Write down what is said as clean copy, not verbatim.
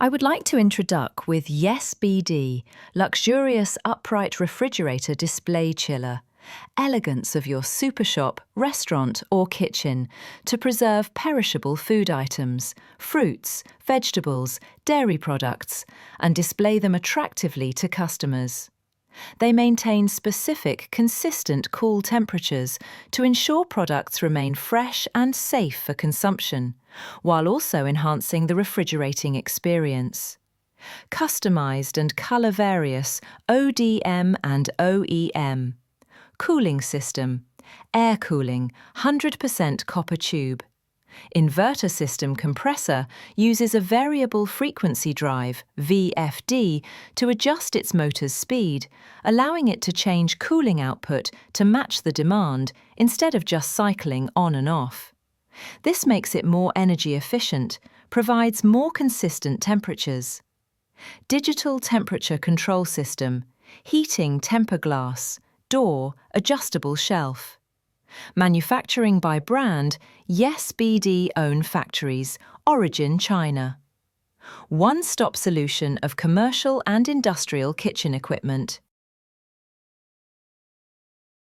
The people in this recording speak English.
I would like to introduce with Yes BD, luxurious upright refrigerator display chiller. Elegance of your super shop, restaurant or kitchen to preserve perishable food items, fruits, vegetables, dairy products, and display them attractively to customers. They maintain specific, consistent cool temperatures to ensure products remain fresh and safe for consumption, while also enhancing the refrigerating experience. Customized and color various ODM and OEM. Cooling system, air cooling, 100% copper tube. Inverter system compressor uses a variable frequency drive, VFD, to adjust its motor's speed, allowing it to change cooling output to match the demand instead of just cycling on and off. This makes it more energy efficient, provides more consistent temperatures. Digital temperature control system, heating temper glass, door, adjustable shelf. Manufacturing by brand, Yes BD own factories, origin China. One-stop solution of commercial and industrial kitchen equipment.